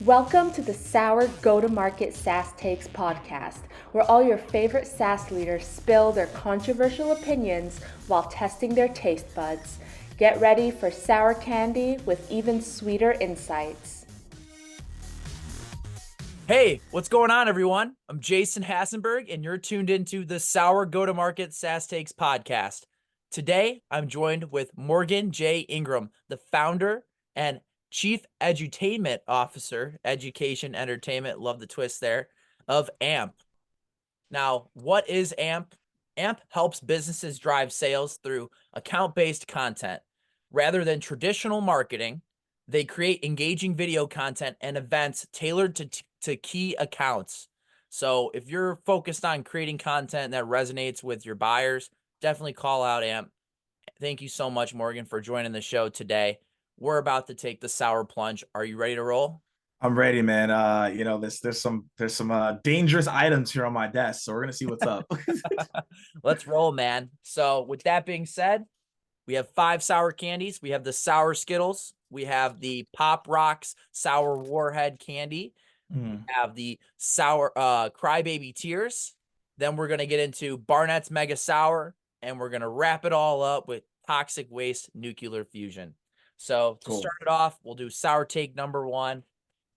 Welcome to the Sour Go-to-Market SaaS Takes podcast, where all your favorite SaaS leaders spill their controversial opinions while testing their taste buds. Get ready for sour candy with even sweeter insights. Hey, what's going on, everyone? I'm Jason Hassenberg, and you're tuned into the Sour Go-to-Market SaaS Takes podcast. Today, I'm joined with Morgan J. Ingram, the founder and Chief Edutainment Officer, Education, Entertainment, love the twist there, of AMP. Now, what is AMP? AMP helps businesses drive sales through account-based content. Rather than traditional marketing, they create engaging video content and events tailored to key accounts. So if you're focused on creating content that resonates with your buyers, definitely call out AMP. Thank you so much, Morgan, for joining the show today. We're about to take the sour plunge. Are you ready to roll? I'm ready, man. There's some dangerous items here on my desk, so we're gonna see what's up. Let's roll, man. So with that being said, we have 5 sour candies. We have the sour Skittles. We have the Pop Rocks sour Warhead candy. We have the sour Crybaby Tears. Then we're gonna get into Barnett's Mega Sour, and we're gonna wrap it all up with Toxic Waste Nuclear Fusion. So to Cool. start it off, we'll do sour take number 1.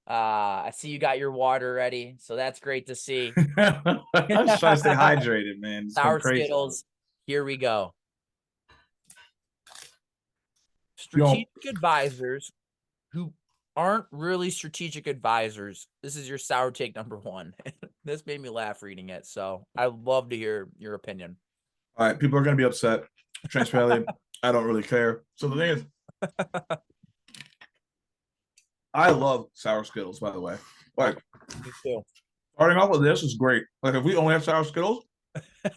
I see you got your water ready, so that's great to see. I'm just trying to stay hydrated, man. It's been Sour crazy. Skittles. Here we go. Yo, Strategic advisors who aren't really strategic advisors. This is your sour take number 1. This made me laugh reading it, so I'd love to hear your opinion. all right, people are gonna be upset. Transparently, I don't really care. So the thing is, I love sour Skittles, by the way. Like, Me too. starting off with this is great. Like, if we only have sour Skittles, it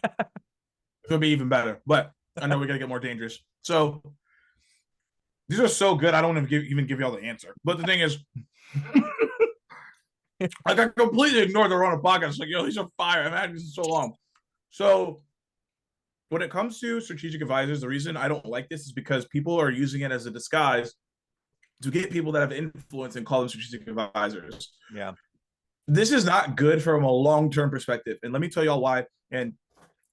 would be even better. But I know we gotta get more dangerous. So these are so good, I don't even give y'all the answer. But the thing is, like, I completely ignored the Rona podcast. Like, yo, these are fire. I've had these so long. So when it comes to strategic advisors, the reason I don't like this is because people are using it as a disguise to get people that have influence and call them strategic advisors. Yeah. This is not good from a long-term perspective. And let me tell y'all why. And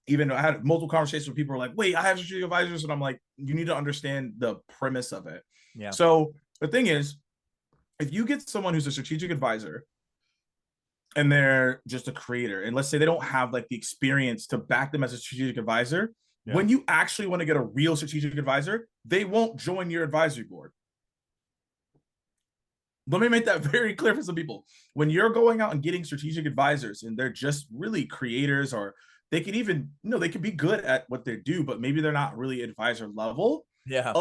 even I had multiple conversations with people who are like, wait, I have strategic advisors. And I'm like, you need to understand the premise of it. Yeah. So the thing is, if you get someone who's a strategic advisor and they're just a creator, and let's say they don't have like the experience to back them as a strategic advisor, when you actually want to get a real strategic advisor, they won't join your advisory board. Let me make that very clear for some people. When you're going out and getting strategic advisors and they're just really creators, or they can even, they can be good at what they do, but maybe they're not really advisor level. Yeah.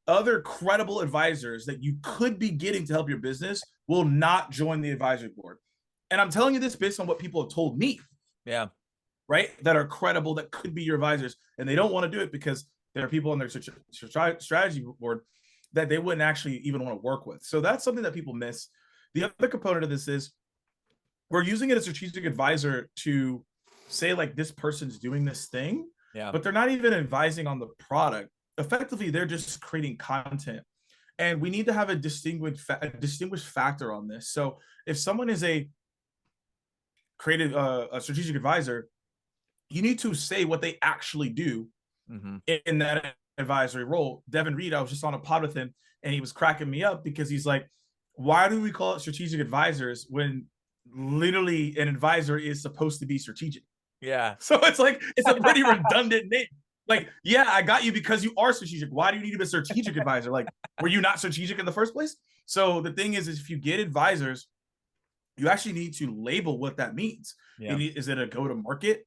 Other credible advisors that you could be getting to help your business will not join the advisory board. And I'm telling you this based on what people have told me. Yeah. Right? That are credible, that could be your advisors. And they don't want to do it because there are people on their strategy board that they wouldn't actually even want to work with. So that's something that people miss. The other component of this is we're using it as a strategic advisor to say, like, this person's doing this thing, but they're not even advising on the product. Effectively, they're just creating content. And we need to have a distinguished factor on this. So if someone is a strategic advisor, you need to say what they actually do in that advisory role. Devin Reed, I was just on a pod with him, and he was cracking me up because he's like, why do we call it strategic advisors when literally an advisor is supposed to be strategic? Yeah. So it's like, it's a pretty redundant name. Like, yeah, I got you because you are strategic. Why do you need to be a strategic advisor? Like, were you not strategic in the first place? So the thing is if you get advisors, you actually need to label what that means. Yeah. Is it a go-to-market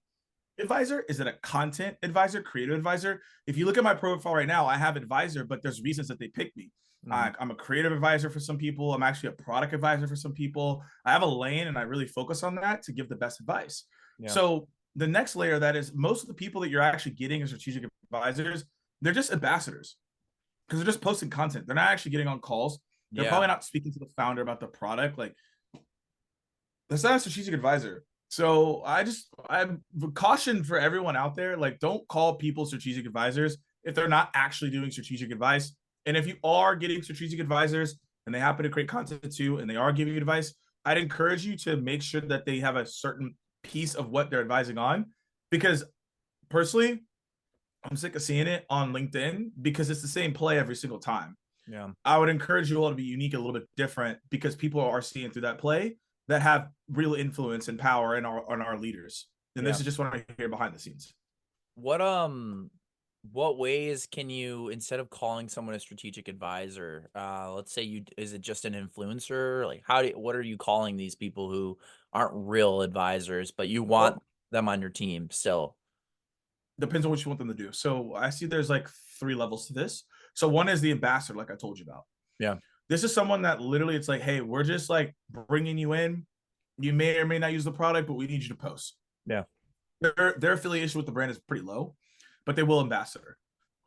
advisor? Is it a content advisor, creative advisor? If you look at my profile right now, I have advisor, but there's reasons that they picked me. I'm a creative advisor for some people. I'm actually a product advisor for some people. I have a lane and I really focus on that to give the best advice. So the next layer of that is most of the people that you're actually getting as strategic advisors, they're just ambassadors because they're just posting content. They're not actually getting on calls. They're probably not speaking to the founder about the product. Like, that's not a strategic advisor. So I'm caution for everyone out there, like, don't call people strategic advisors if they're not actually doing strategic advice. And if you are getting strategic advisors, and they happen to create content too, and they are giving you advice, I'd encourage you to make sure that they have a certain piece of what they're advising on, because personally, I'm sick of seeing it on LinkedIn because it's the same play every single time. Yeah. I would encourage you all to be unique, a little bit different, because people are seeing through that play that have real influence and power in our leaders. And this is just what I hear behind the scenes. What ways can you, instead of calling someone a strategic advisor, let's say is it just an influencer? Like what are you calling these people who aren't real advisors, but you want them on your team still? Depends on what you want them to do. So I see there's like 3 levels to this. So one is the ambassador, like I told you about. Yeah. This is someone that literally, it's like, hey, we're just like bringing you in. You may or may not use the product, but we need you to post. Yeah. Their affiliation with the brand is pretty low, but they will ambassador.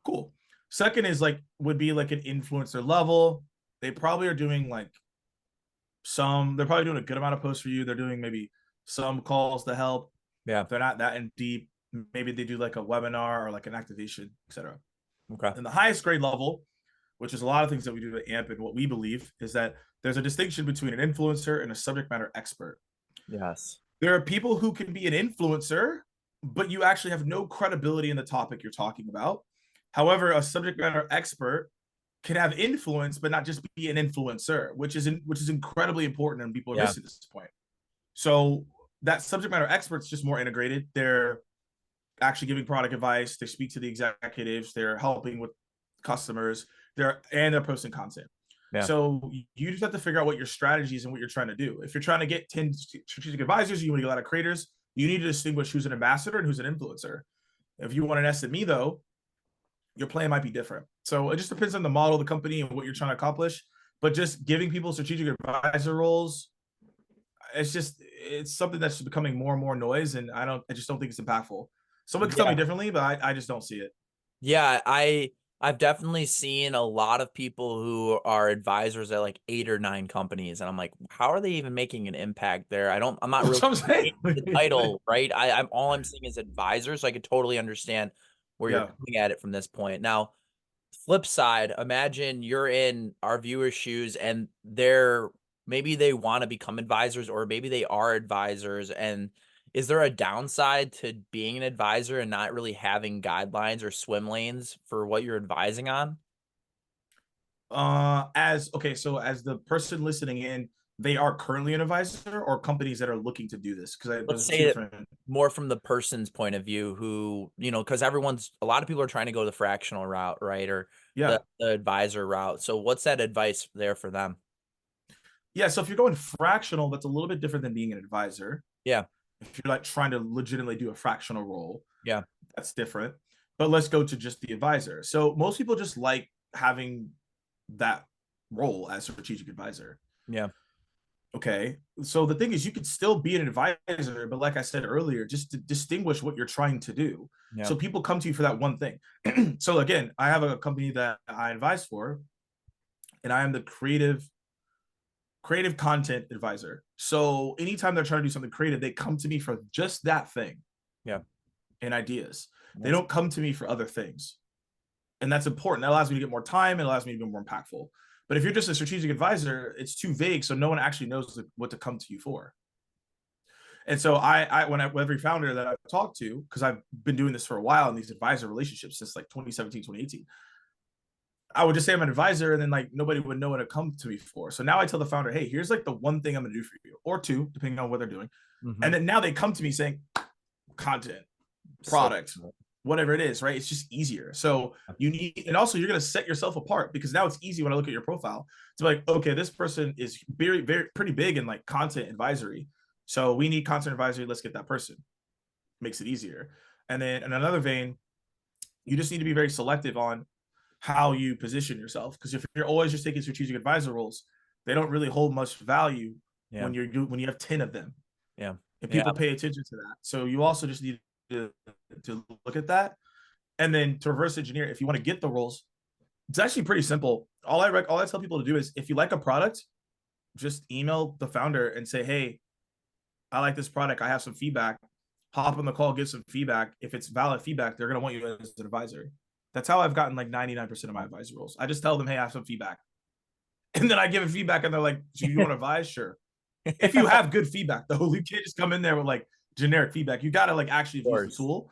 Cool. Second is would be like an influencer level. They probably are doing they're probably doing a good amount of posts for you. They're doing maybe some calls to help. Yeah. They're not that in deep. Maybe they do like a webinar or like an activation, etc. Okay. And the highest grade level, which is a lot of things that we do at AMP, and what we believe is that there's a distinction between an influencer and a subject matter expert. Yes. There are people who can be an influencer, but you actually have no credibility in the topic you're talking about. However, a subject matter expert can have influence, but not just be an influencer, which is incredibly important, and people are missing this point. So that subject matter expert's just more integrated. They're actually giving product advice. They speak to the executives. They're helping with customers. They're posting content. Yeah. So you just have to figure out what your strategies and what you're trying to do. If you're trying to get 10 strategic advisors, you want to get a lot of creators, you need to distinguish who's an ambassador and who's an influencer. If you want an SME though, your plan might be different. So it just depends on the model of the company and what you're trying to accomplish. But just giving people strategic advisor roles, it's something that's becoming more and more noise, and I just don't think it's impactful. Someone can tell me differently, but I just don't see it. Yeah, I've definitely seen a lot of people who are advisors at like 8 or 9 companies, and I'm like, how are they even making an impact there? I'm not really saying the title, right? I'm all I'm seeing is advisors, so I could totally understand where you're coming at it from this point. Now, flip side, imagine you're in our viewers' shoes, and maybe they want to become advisors, or maybe they are advisors, and is there a downside to being an advisor and not really having guidelines or swim lanes for what you're advising on? As the person listening in, they are currently an advisor, or companies that are looking to do this? Because let's say it more from the person's point of view, who, because a lot of people are trying to go the fractional route, right? Or the advisor route. So what's that advice there for them? Yeah. So if you're going fractional, that's a little bit different than being an advisor. Yeah. If you're trying to legitimately do a fractional role, yeah, that's different. But let's go to just the advisor. So most people just like having that role as a strategic advisor. Yeah. Okay. So the thing is, you could still be an advisor, but like I said earlier, just to distinguish what you're trying to do. Yeah. So people come to you for that one thing. So again, I have a company that I advise for, and I am the creative content advisor. So anytime they're trying to do something creative, they come to me for just that thing. Yeah. And ideas. They don't come to me for other things. And that's important. That allows me to get more time. It allows me to be more impactful. But if you're just a strategic advisor, it's too vague. So no one actually knows what to come to you for. And so every founder that I've talked to, because I've been doing this for a while in these advisor relationships since 2017, 2018, I would just say I'm an advisor, and then nobody would know what to come to me for. So now I tell the founder, hey, here's the one thing I'm going to do for you, or 2, depending on what they're doing. Mm-hmm. And then now they come to me saying content, product, whatever it is, right? It's just easier. So and also you're going to set yourself apart, because now it's easy when I look at your profile to be like, okay, this person is very, very pretty big in content advisory. So we need content advisory. Let's get that person. Makes it easier. And then in another vein, you just need to be very selective on how you position yourself, because if you're always just taking strategic advisor roles, they don't really hold much value when you have 10 of them. Yeah. And people pay attention to that. So you also just need to look at that, and then to reverse engineer. If you want to get the roles, it's actually pretty simple. All I tell people to do is, if you like a product, just email the founder and say, hey, I like this product, I have some feedback. Hop on the call, give some feedback. If it's valid feedback, they're going to want you as an advisor. That's how I've gotten 99% of my advisor roles. I just tell them, hey, I have some feedback. And then I give it feedback and they're like, so you want to advise? Sure. If you have good feedback, though, you can't just come in there with like generic feedback. You got to like actually use the tool.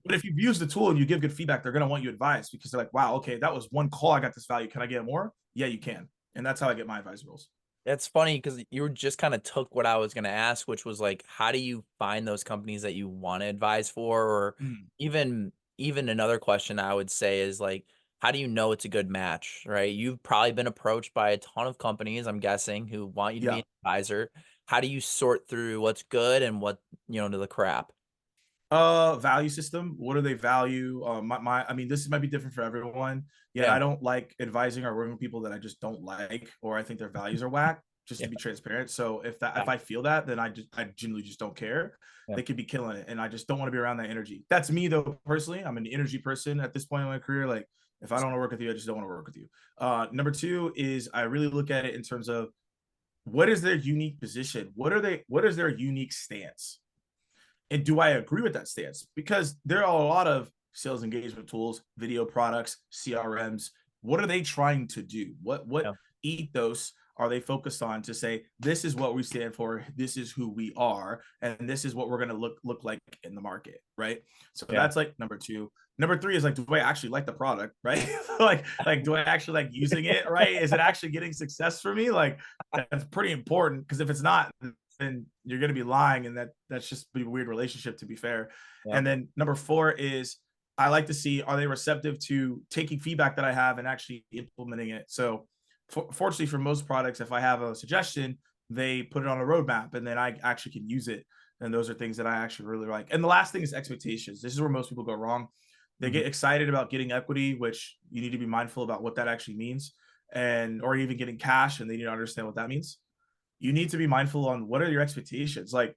But if you've used the tool and you give good feedback, they're going to want you advice because they're like, wow, okay, that was one call. I got this value. Can I get more? Yeah, you can. And that's how I get my advisor roles. That's funny because you just kind of took what I was going to ask, which was like, how do you find those companies that you want to advise for? Or even another question I would say is like, how do you know it's a good match, right? You've probably been approached by a ton of companies, I'm guessing, who want you to be an advisor. How do you sort through what's good and what, to the crap? Value system. What do they value? I mean, this might be different for everyone. Yeah, I don't like advising or working with people that I just don't like, or I think their values are whack, just to be transparent. So if I feel that, then I genuinely just don't care. They could be killing it, and I just don't want to be around that energy. That's me though, personally. I'm an energy person at this point in my career. Like, if I don't want to work with you, I just don't want to work with you. Number two is I really look at it in terms of what is their unique position? What is their unique stance? And do I agree with that stance? Because there are a lot of sales engagement tools, video products, CRMs. What are they trying to do? What ethos are they focused on to say, this is what we stand for, this is who we are, and this is what we're going to look like in the market, right? So that's like number two. Number three is like, do I actually like the product, right? like do I actually like using it, right? Is it actually getting success for me? Like, that's pretty important, because if it's not, then you're going to be lying, and that's just a weird relationship, to be fair. And then number four is I like to see, are they receptive to taking feedback that I have and actually implementing it? So fortunately for most products, if I have a suggestion, they put it on a roadmap and then I actually can use it. And those are things that I actually really like. And the last thing is expectations. This is where most people go wrong. They get excited about getting equity, which you need to be mindful about what that actually means, or even getting cash, and they need to understand what that means. You need to be mindful on what are your expectations. Like,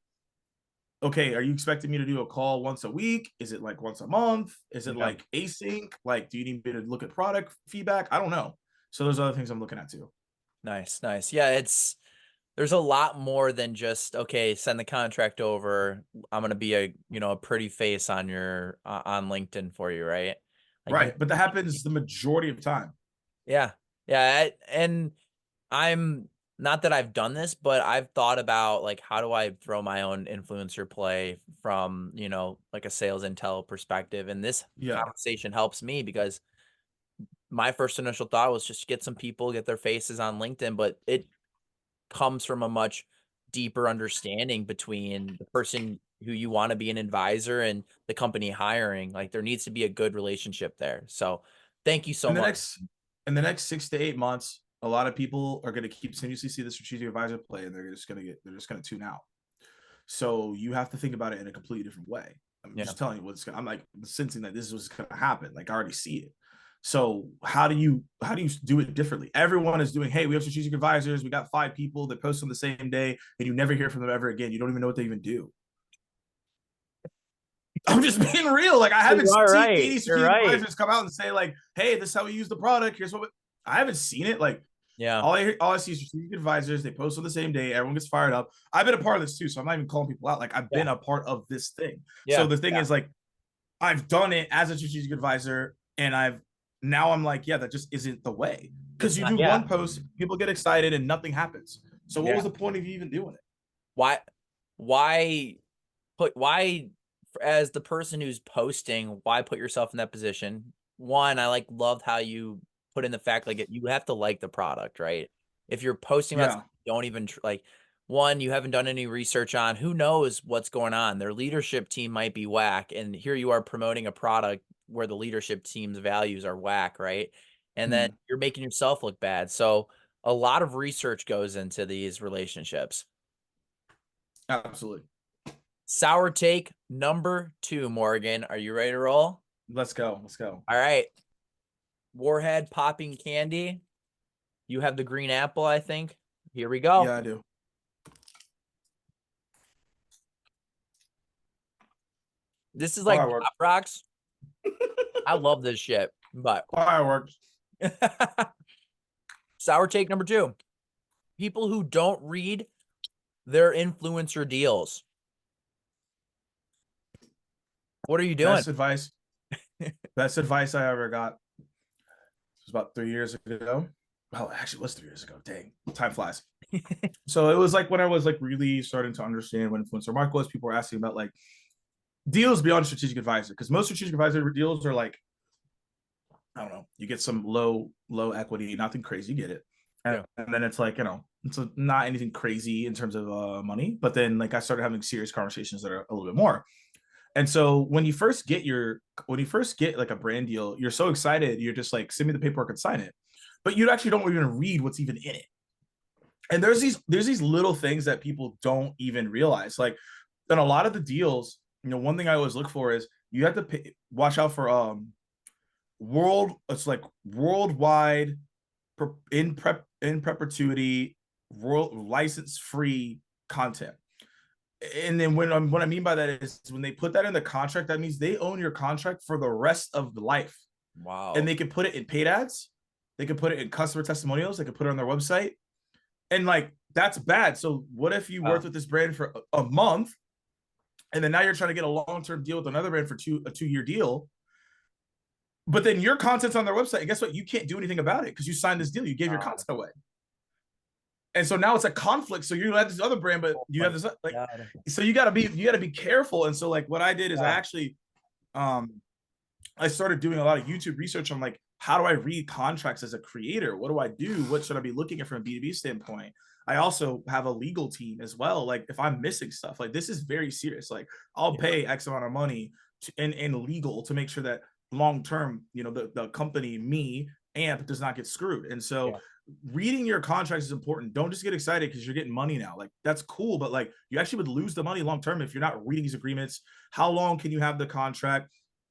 okay, are you expecting me to do a call once a week? Is it like once a month? Is it like async? Like, do you need me to look at product feedback? I don't know. So there's other things I'm looking at too. Nice. Yeah, there's a lot more than just, okay, send the contract over. I'm going to be a pretty face on your on LinkedIn for you, right? Like, right. But that happens the majority of the time. Yeah. And I'm not that I've done this, but I've thought about like, how do I throw my own influencer play from, like a sales intel perspective. And this conversation helps me because my first initial thought was just get some people, get their faces on LinkedIn, but it comes from a much deeper understanding between the person who you want to be an advisor and the company hiring. Like, there needs to be a good relationship there. So thank you so much. In the next 6 to 8 months, a lot of people are going to continuously see the strategic advisor play, and they're just going to tune out. So you have to think about it in a completely different way. I'm just telling you I'm like sensing that this is what's going to happen. Like, I already see it. So how do you do it differently? Everyone is doing, hey, we have strategic advisors. We got 5 people that post on the same day, and you never hear from them ever again. You don't even know what they even do. I'm just being real. Like, I haven't seen any strategic advisors come out and say like, hey, this is how we use the product. Here's what I haven't seen it. Like, all I see is strategic advisors. They post on the same day. Everyone gets fired up. I've been a part of this too, so I'm not even calling people out. Like, I've been a part of this thing. So the thing is, like, I've done it as a strategic advisor, and I'm like, that just isn't the way. Because you do one post, people get excited, and nothing happens. So what was the point of you even doing it? Why as the person who's posting, why put yourself in that position? One, I loved how you put in the fact, like, you have to like the product, right? If you're posting about something you don't even one, you haven't done any research on, who knows what's going on. Their leadership team might be whack, and here you are promoting a product where the leadership team's values are whack, right? And then you're making yourself look bad. So a lot of research goes into these relationships. Absolutely. Sour take number 2, Morgan. Are you ready to roll? Let's go. All right. Warhead popping candy. You have the green apple, I think. Here we go. Yeah, I do. This is like Pop Rocks. I love this shit, but fireworks. Sour take number 2. People who don't read their influencer deals. What are you doing? Best advice I ever got. It was about 3 years ago. Oh, actually, it was 3 years ago. Dang, time flies. So it was like when I was like really starting to understand what influencer market was. People were asking about like deals beyond strategic advisor, because most strategic advisor deals are like, I don't know, you get some low equity, nothing crazy, you get it, Yeah. and then it's like, it's not anything crazy in terms of money. But then like I started having serious conversations that are a little bit more. And so when you first get like a brand deal, you're so excited, you're just like, send me the paperwork and sign it, but you actually don't even read what's even in it. And there's these little things that people don't even realize. Like in a lot of the deals, one thing I always look for is you have to watch out for it's like worldwide in perpetuity world license free content. And then what I mean by that is when they put that in the contract, that means they own your contract for the rest of the life. And Wow. they can put it in paid ads, they can put it in customer testimonials, they can put it on their website. And like that's bad. So what if you worked with this brand for a month, and then now you're trying to get a long-term deal with another brand for a 2-year deal, but then your content's on their website, and guess what? You can't do anything about it because you signed this deal. You gave your content away. And so now it's a conflict. So you have this other brand, but you have this like, so you gotta be careful. And so like what I did is I actually I started doing a lot of YouTube research on like, how do I read contracts as a creator? What do I do? What should I be looking at from a B2B standpoint? I also have a legal team as well. Like if I'm missing stuff, like this is very serious. Like I'll pay X amount of money in legal to make sure that long term, the company, me, AMP, does not get screwed. And so reading your contracts is important. Don't just get excited because you're getting money now. Like that's cool, but like you actually would lose the money long term if you're not reading these agreements. How long can you have the contract?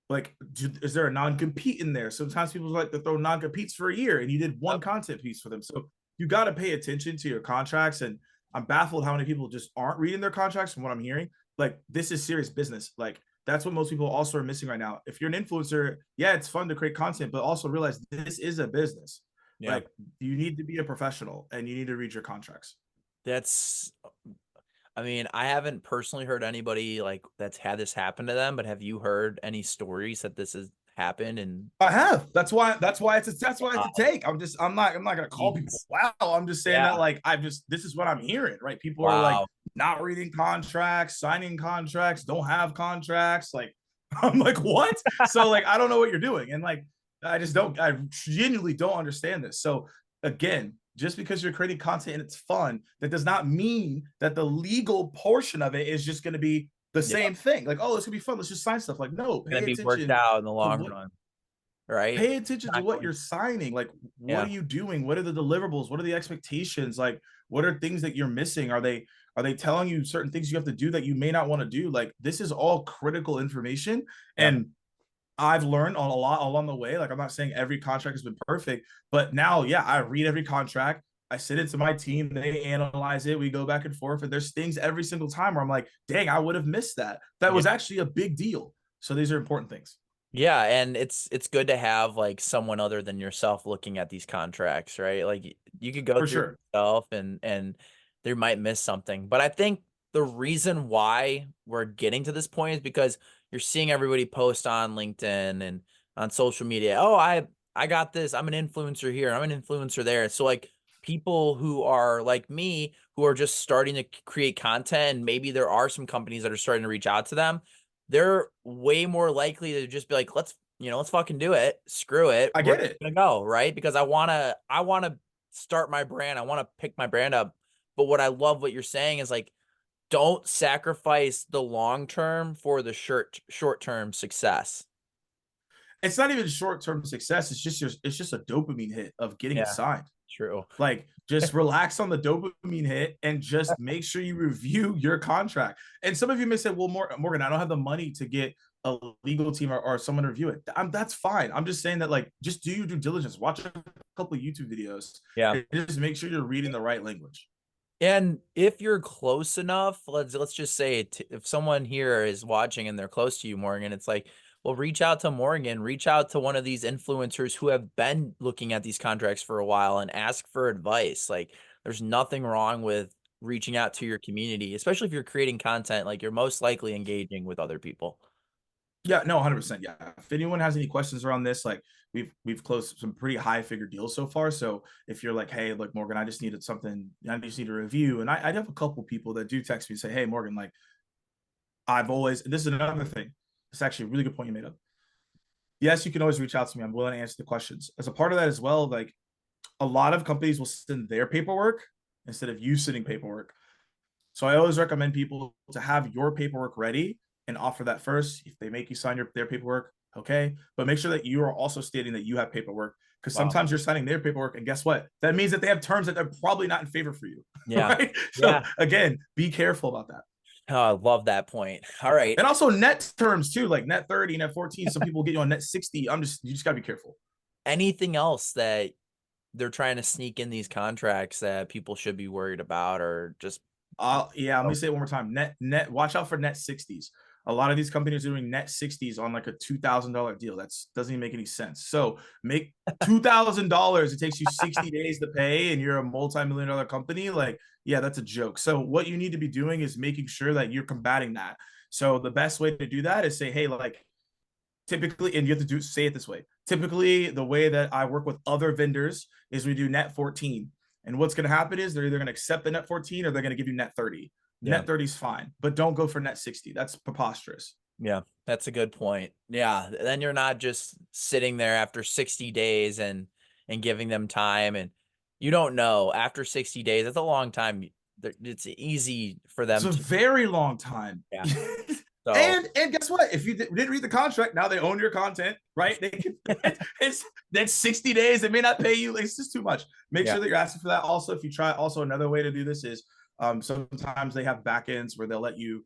Like, is there a non-compete in there? Sometimes people like to throw non-competes for a year, and you did one content piece for them. So you got to pay attention to your contracts. And I'm baffled how many people just aren't reading their contracts from what I'm hearing. Like, this is serious business. Like, that's what most people also are missing right now. If you're an influencer, yeah, it's fun to create content, but also realize this is a business. Yeah. Like, you need to be a professional and you need to read your contracts. I mean, I haven't personally heard anybody like that's had this happen to them, but have you heard any stories that this has happened? And I have. That's why it's a take. I'm not gonna call people wow. I'm just saying that like this is what I'm hearing, right? People are like not reading contracts, signing contracts, don't have contracts. Like I'm like, what? So like I don't know what you're doing. And like I genuinely don't understand this. So again, just because you're creating content and it's fun, that does not mean that the legal portion of it is just going to be the same thing. Like, oh, it's gonna be fun. Let's just sign stuff. Like, no, gonna be worked out in the long run, right? pay attention to what you're signing. Like, what are you doing? What are the deliverables? What are the expectations? Like, what are things that you're missing? Are they telling you certain things you have to do that you may not want to do? Like, this is all critical information. And I've learned a lot along the way. Like, I'm not saying every contract has been perfect, but now, I read every contract. I send it to my team. They analyze it. We go back and forth. And there's things every single time where I'm like, dang, I would have missed that. That was actually a big deal. So these are important things. Yeah, and it's good to have like someone other than yourself looking at these contracts, right? Like you could go through yourself and there might miss something. But I think the reason why we're getting to this point is because you're seeing everybody post on LinkedIn and on social media. Oh, I got this. I'm an influencer here. I'm an influencer there. So like people who are like me who are just starting to create content, and maybe there are some companies that are starting to reach out to them, they're way more likely to just be like, let's fucking do it. Screw it. I get it. We're gonna go, right? Because I wanna start my brand. I want to pick my brand up. But what I love what you're saying is like, don't sacrifice the long term for the short term success. It's not even short-term success. It's just a dopamine hit of getting signed. True. Like, just relax on the dopamine hit and just make sure you review your contract. And some of you may say, well, Morgan, I don't have the money to get a legal team or someone to review it. That's fine. I'm just saying that, like, just do your due diligence. Watch a couple of YouTube videos. Yeah. And just make sure you're reading the right language. And if you're close enough, let's just say if someone here is watching and they're close to you, Morgan, it's like, well, reach out to Morgan, reach out to one of these influencers who have been looking at these contracts for a while and ask for advice. Like, there's nothing wrong with reaching out to your community, especially if you're creating content, like you're most likely engaging with other people. Yeah, no, 100%. Yeah. If anyone has any questions around this, like we've closed some pretty high figure deals so far. So if you're like, hey, look, Morgan, I just needed something, I just need a review. And I have a couple people that do text me and say, hey, Morgan, like this is another thing. It's actually a really good point you made up. Yes, you can always reach out to me. I'm willing to answer the questions. As a part of that as well, like a lot of companies will send their paperwork instead of you sending paperwork. So I always recommend people to have your paperwork ready and offer that first. If they make you sign their paperwork, okay. But make sure that you are also stating that you have paperwork, because Wow. sometimes you're signing their paperwork and guess what? That means that they have terms that they're probably not in favor for you. Yeah. Right. Yeah. So again, be careful about that. Oh, I love that point. All right. And also net terms too, like net 30, net 14. Some people get you on net 60. You just gotta be careful. Anything else that they're trying to sneak in these contracts that people should be worried about, or just Yeah, let me say it one more time. Net, watch out for net 60s. A lot of these companies are doing net 60s on like a $2,000 deal. That's doesn't even make any sense. So make $2,000. It takes you 60 days to pay, and you're a multi-million-dollar company. Like, yeah, that's a joke. So what you need to be doing is making sure that you're combating that. So the best way to do that is say, hey, like typically, and you have to say it this way. Typically, the way that I work with other vendors is we do net 14. And what's going to happen is they're either going to accept the net 14 or they're going to give you net 30. Yeah. Net 30 is fine, but don't go for net 60. That's preposterous. Yeah, that's a good point. Yeah, then you're not just sitting there after 60 days and giving them time, and you don't know after 60 days. That's a long time. It's easy for It's them a to. very long time. Yeah. So And guess what? If you didn't read the contract, now they own your content, right? They can, it's that's 60 days. They may not pay you. It's just too much. Make Yeah. sure that you're asking for that. Also, if you try, also another way to do this is sometimes they have backends where they'll let you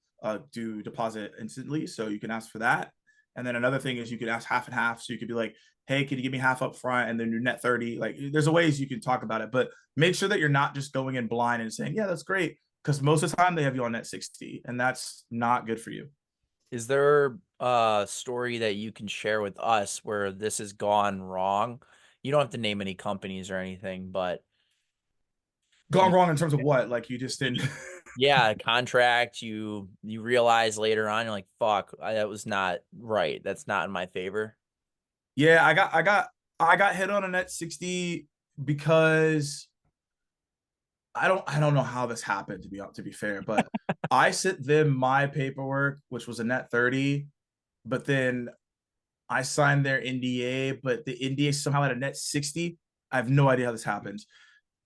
do deposit instantly. So you can ask for that. And then another thing is you could ask half and half. So you could be like, hey, can you give me half up front and then your net 30? Like there's a ways you can talk about it, but make sure that you're not just going in blind and saying, yeah, that's great. Because most of the time they have you on net 60, and that's not good for you. is there a story that you can share with us where this has gone wrong? You don't have to name any companies or anything, but Gone you, wrong in terms of what? Like you just didn't. yeah, contract, you realize later on, you're like, fuck, that was not right. That's not in my favor. Yeah, I got hit on a net 60 because I don't know how this happened, to be fair, but I sent them my paperwork, which was a net 30, but then I signed their NDA, but the NDA somehow had a net 60. I have no idea how this happened.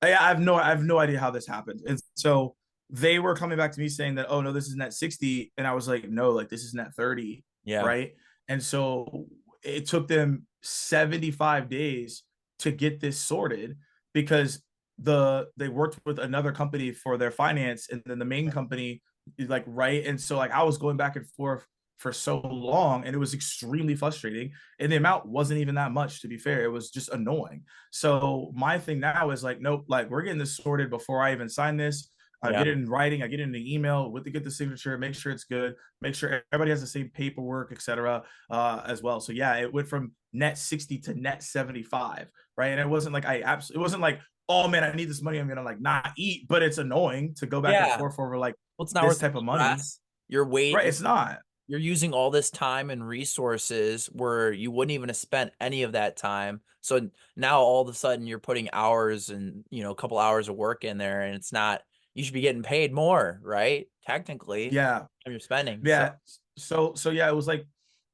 I have no idea how this happened. And so they were coming back to me saying that, oh no, this is net 60. And I was like, no, like this is net 30. Yeah. Right. And so it took them 75 days to get this sorted because they worked with another company for their finance, and then the main company is like, right. And so like I was going back and forth for so long, and it was extremely frustrating, and the amount wasn't even that much, to be fair. It was just annoying. So my thing now is like, nope, like we're getting this sorted before I even sign this. I Yeah. get it in writing, I get it in the email with get the signature, make sure it's good, make sure everybody has the same paperwork, etc. As well. So yeah, it went from net 60 to net 75, right? And it wasn't like it wasn't like, oh man, I need this money, I'm gonna like not eat, but it's annoying to go back and Yeah. forth over like Well, it's not this worth type the of money. stress. You're Right. It's not. you're using all this time and resources where you wouldn't even have spent any of that time. So now all of a sudden you're putting hours and, a couple hours of work in there, and it's not, you should be getting paid more, right? Technically, Yeah. you're spending. Yeah. So yeah, it was like,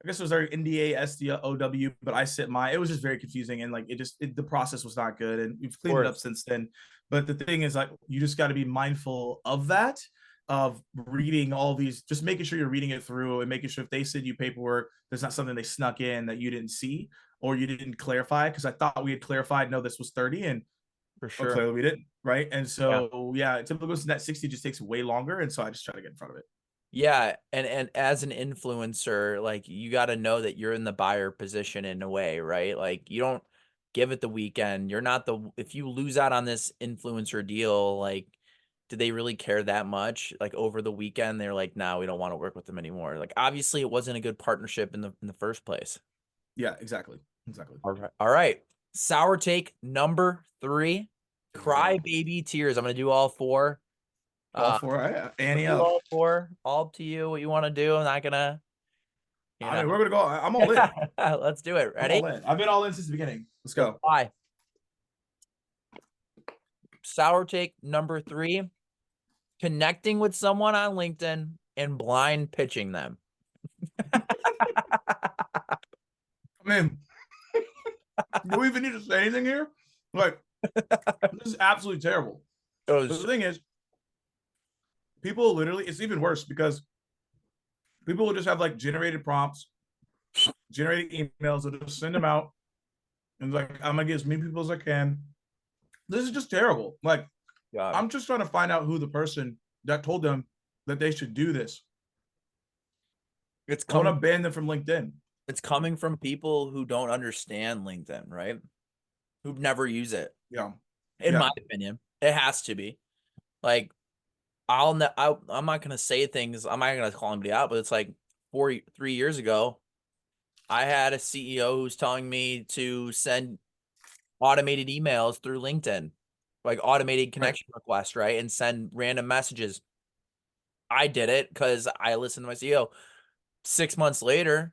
I guess it was our NDA, SDOW, but I set it was just very confusing, and like the process was not good, and we've cleaned it up since then. But the thing is, like, you just got to be mindful of that, of reading all these, just making sure you're reading it through and making sure if they send you paperwork, there's not something they snuck in that you didn't see or you didn't clarify. Because I thought we had clarified, no, this was 30, and For sure. clearly we didn't, right? And so yeah, typically that 60 just takes way longer, and so I just try to get in front of it. Yeah, and as an influencer, like you got to know that you're in the buyer position in a way, right? Like you don't give it the weekend. You're not if you lose out on this influencer deal, like do they really care that much? Like over the weekend, they're like, "No, we don't want to work with them anymore." Like obviously it wasn't a good partnership in the first place. Yeah, exactly. All right. All right. Sour take number 3, cry baby tears. I'm going to do all 4. All for Annie up. All 4, all up to you what you want to do. I'm not gonna You I know? mean, we're gonna go. I'm all in. Let's do it. I'm Ready? all in. I've been all in since the beginning. Let's go. Why? Sour take number 3, connecting with someone on LinkedIn and blind pitching them. I mean, do we even need to say anything here? Like, this is absolutely terrible. The thing is, people literally, it's even worse because people will just have like generated prompts, generated emails, they'll just send them out. And like, I'm gonna get as many people as I can. This is just terrible. Like, I'm just trying to find out who the person that told them that they should do this. I want to ban them from LinkedIn. It's coming from people who don't understand LinkedIn, right? Who've never used it. Yeah. In my opinion, it has to be. Like, I'm not gonna say things. I'm not gonna call anybody out, but it's like 3 years ago, I had a CEO who's telling me to send automated emails through LinkedIn, like automated connection requests, right? And send random messages. I did it because I listened to my CEO. 6 months later,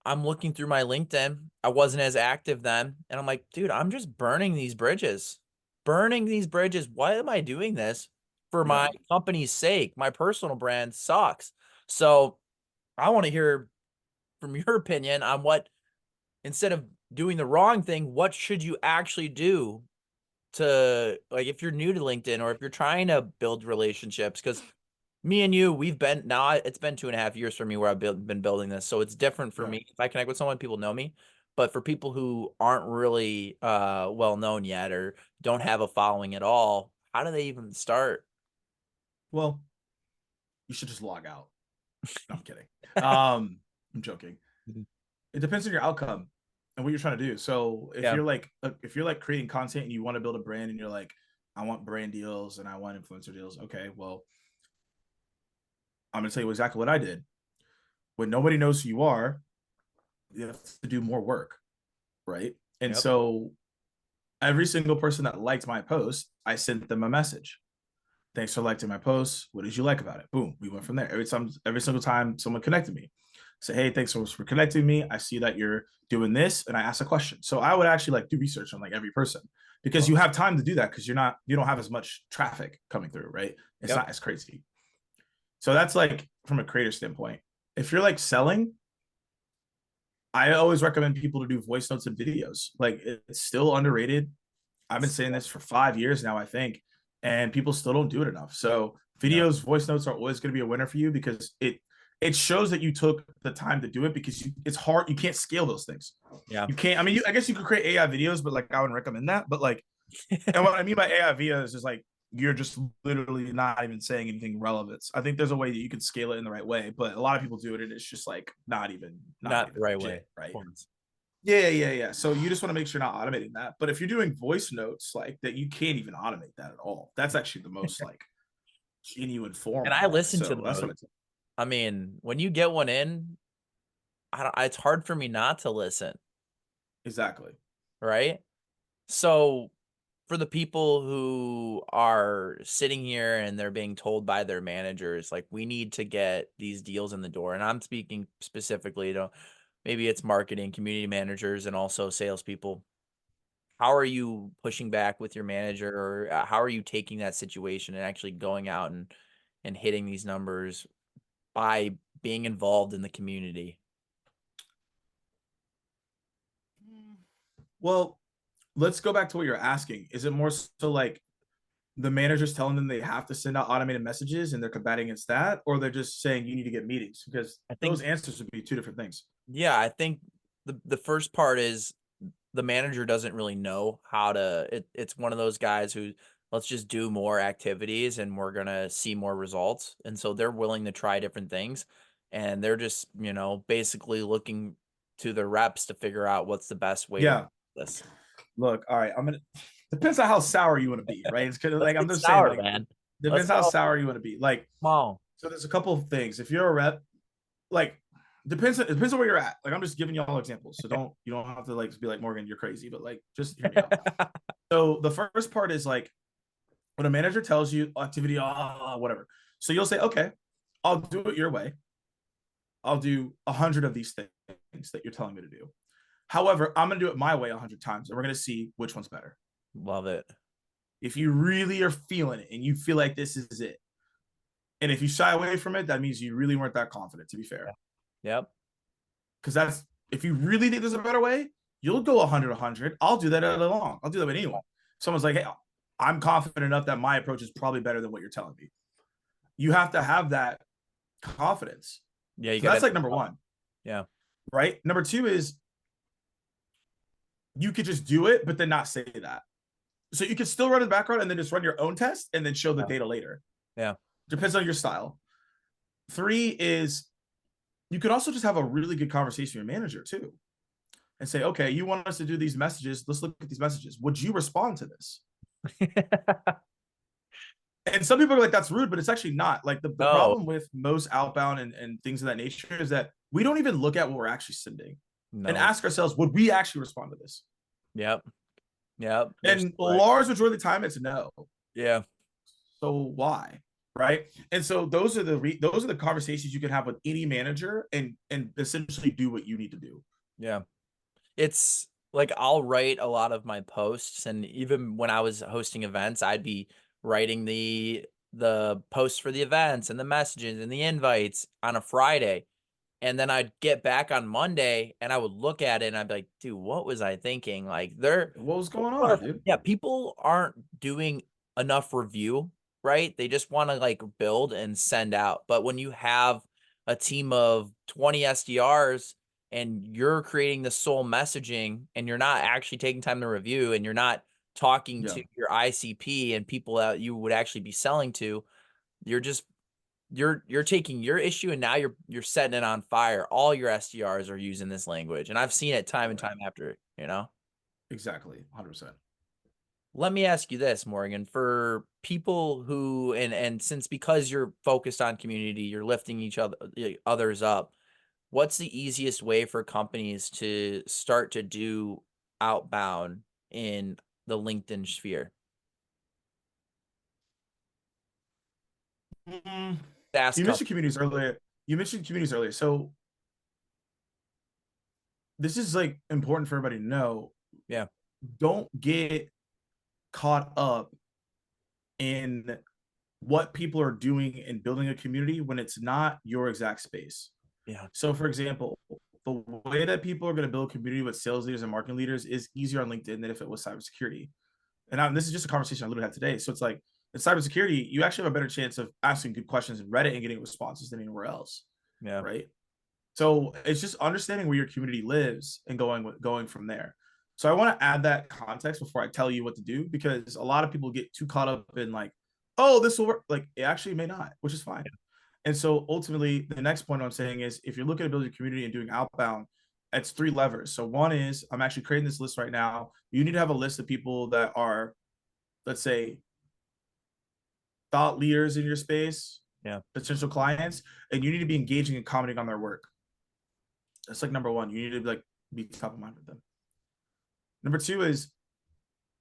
I'm looking through my LinkedIn. I wasn't as active then. And I'm like, dude, I'm just burning these bridges. Burning these bridges. Why am I doing this? For my company's sake. My personal brand sucks. So I want to hear from your opinion on what, instead of doing the wrong thing, what should you actually do to, like, if you're new to LinkedIn or if you're trying to build relationships? Because me and you, it's been 2.5 years for me where I've been building this. So it's different for me. If I connect with someone, people know me. But for people who aren't really well known yet or don't have a following at all, how do they even start? Well, you should just log out. No, I'm kidding. I'm joking. It depends on your outcome and what you're trying to do. So if you're like creating content and you want to build a brand and you're like, I want brand deals and I want influencer deals. Okay, well, I'm gonna tell you exactly what I did. When nobody knows who you are, you have to do more work, right? And so every single person that liked my post, I sent them a message. Thanks for liking my post. What did you like about it? Boom. We went from there. Every single time someone connected me, say, hey, thanks for connecting me. I see that you're doing this, and I asked a question. So I would actually like do research on like every person because you have time to do that because you don't have as much traffic coming through, right? It's not as crazy. So that's like from a creator standpoint. If you're like selling, I always recommend people to do voice notes and videos. Like, it's still underrated. I've been saying this for 5 years now, I think, and people still don't do it enough. So videos, voice notes are always going to be a winner for you because it shows that you took the time to do it because it's hard. You can't scale those things. Yeah. You can't. I mean, I guess you could create AI videos, but like I wouldn't recommend that. But like, and what I mean by AI videos is like you're just literally not even saying anything relevant. I think there's a way that you can scale it in the right way, but a lot of people do it and it's just like not even the right legit, way, right? Yeah. So you just want to make sure you're not automating that. But if you're doing voice notes like that, you can't even automate that at all. That's actually the most like genuine form. And I listen to that's those. what it's. I mean, when you get one in, it's hard for me not to listen. Exactly. Right. So for the people who are sitting here and they're being told by their managers, like, we need to get these deals in the door. And I'm speaking specifically to maybe it's marketing, community managers, and also salespeople. How are you pushing back with your manager, or how are you taking that situation and actually going out and hitting these numbers by being involved in the community? Well, let's go back to what you're asking. Is it more so like the manager's telling them they have to send out automated messages and they're combating against that, or they're just saying you need to get meetings? Because I think those answers would be two different things. Yeah, I think the first part is the manager doesn't really know how to. It's one of those guys who, let's just do more activities and we're gonna see more results, and so they're willing to try different things, and they're just basically looking to the reps to figure out what's the best way to do this. Look, all right, depends on how sour you want to be, right? It's kind of like I'm just sour, saying, like, man. Depends how sour you want to be. Like, Come so there's a couple of things. If you're a rep, like, depends on where you're at. Like, I'm just giving you all examples, so you don't have to like be like, Morgan, you're crazy, but like just hear me out. So the first part is like when a manager tells you activity, whatever. So you'll say, okay, I'll do it your way. I'll do 100 of these things that you're telling me to do. However, I'm going to do it my way 100 times, and we're going to see which one's better. Love it. If you really are feeling it and you feel like this is it, and if you shy away from it, that means you really weren't that confident, to be fair. Yep. Because if you really think there's a better way, you'll go 100. I'll do that all day long. I'll do that with anyone. Someone's like, hey, I'm confident enough that my approach is probably better than what you're telling me. You have to have that confidence. Yeah, so that's like number one. Yeah. Right? Number two is you could just do it, but then not say that. So you can still run in the background and then just run your own test and then show the data later. Yeah. Depends on your style. 3 is you could also just have a really good conversation with your manager too. And say, okay, you want us to do these messages. Let's look at these messages. Would you respond to this? And some people are like, that's rude, but it's actually not. Like the problem with most outbound and things of that nature is that we don't even look at what we're actually sending and ask ourselves, would we actually respond to this? Yep. And large majority of the time, it's no. Yeah. So why? Right. And so those are the conversations you can have with any manager and essentially do what you need to do. Yeah. It's like I'll write a lot of my posts, and even when I was hosting events, I'd be writing the posts for the events and the messages and the invites on a Friday. And then I'd get back on Monday and I would look at it and I'd be like, dude, what was I thinking? Like what was going on, dude? Yeah, people aren't doing enough review, right? They just want to like build and send out. But when you have a team of 20 SDRs and you're creating the sole messaging and you're not actually taking time to review and you're not talking to your ICP and people that you would actually be selling to, you're taking your issue and now you're setting it on fire. All your SDRs are using this language, and I've seen it time and time after, Exactly. 100%. Let me ask you this, Morgan, for people who, and since because you're focused on community, you're lifting others up, what's the easiest way for companies to start to do outbound in the LinkedIn sphere? You mentioned communities earlier. So this is like important for everybody to know. Yeah. Don't get caught up in what people are doing in building a community when it's not your exact space. Yeah. So for example, the way that people are going to build community with sales leaders and marketing leaders is easier on LinkedIn than if it was cybersecurity. And this is just a conversation I literally had today. So it's like in cybersecurity, you actually have a better chance of asking good questions in Reddit and getting responses than anywhere else. Yeah. Right. So it's just understanding where your community lives and going from there. So I want to add that context before I tell you what to do, because a lot of people get too caught up in like, oh, this will work. Like it actually may not, which is fine. And so ultimately, the next point I'm saying is if you're looking to build your community and doing outbound, it's 3 levers. So one is I'm actually creating this list right now. You need to have a list of people that are, let's say, thought leaders in your space, potential clients, and you need to be engaging and commenting on their work. That's like number one. You need to be top of mind with them. Number 2 is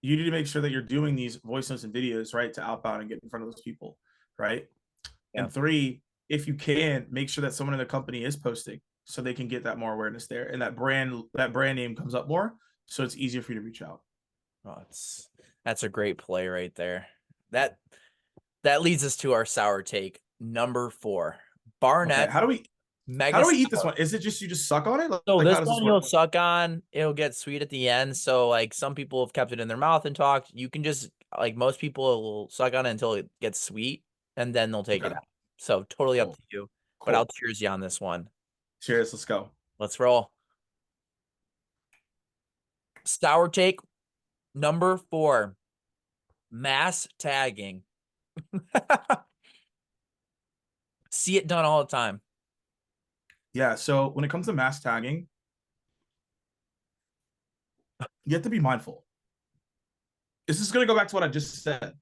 you need to make sure that you're doing these voice notes and videos, right, to outbound and get in front of those people, right? Yeah. And 3, if you can, make sure that someone in the company is posting so they can get that more awareness there, and that brand name comes up more, so it's easier for you to reach out. Oh, that's a great play right there. That leads us to our sour take number 4. Barnett. Okay, how do we eat this one? Is it just you just suck on it? So this one you'll suck on. It'll get sweet at the end. So like some people have kept it in their mouth and talked. You can just, like, most people will suck on it until it gets sweet and then they'll take it out. So totally up to you. But I'll cheers you on this one. Cheers. Let's go. Let's roll. Sour take number 4. Mass tagging. See it done all the time. Yeah, so when it comes to mass tagging, you have to be mindful. This is going to go back to what I just said.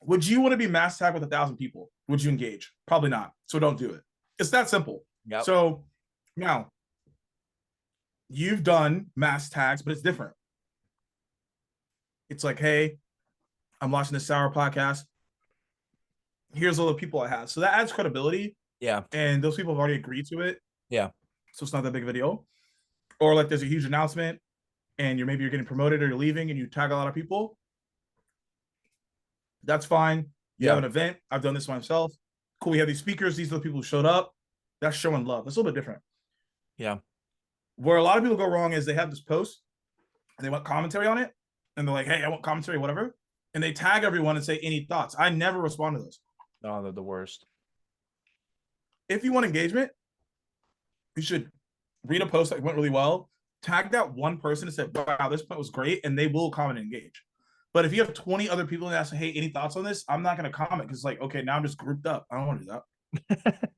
Would you want to be mass tagged with 1,000 people? Would you engage? Probably not. So don't do it. It's that simple. Yep. So now you've done mass tags, but it's different. It's like, hey, I'm watching this Sour podcast. here's all the people I have. So that adds credibility. Yeah. And those people have already agreed to it. Yeah. So it's not that big of a deal. Or like there's a huge announcement and maybe you're getting promoted or you're leaving and you tag a lot of people. That's fine. You have an event. I've done this myself. Cool. We have these speakers. These are the people who showed up. That's showing love. That's a little bit different. Yeah. Where a lot of people go wrong is they have this post and they want commentary on it. And they're like, hey, I want commentary, whatever. And they tag everyone and say, any thoughts? I never respond to those. No, they're the worst. If you want engagement, you should read a post that went really well, tag that one person and say, wow, this point was great. And they will comment and engage. But if you have 20 other people that ask, hey, any thoughts on this? I'm not going to comment because like, okay, now I'm just grouped up. I don't want to do that.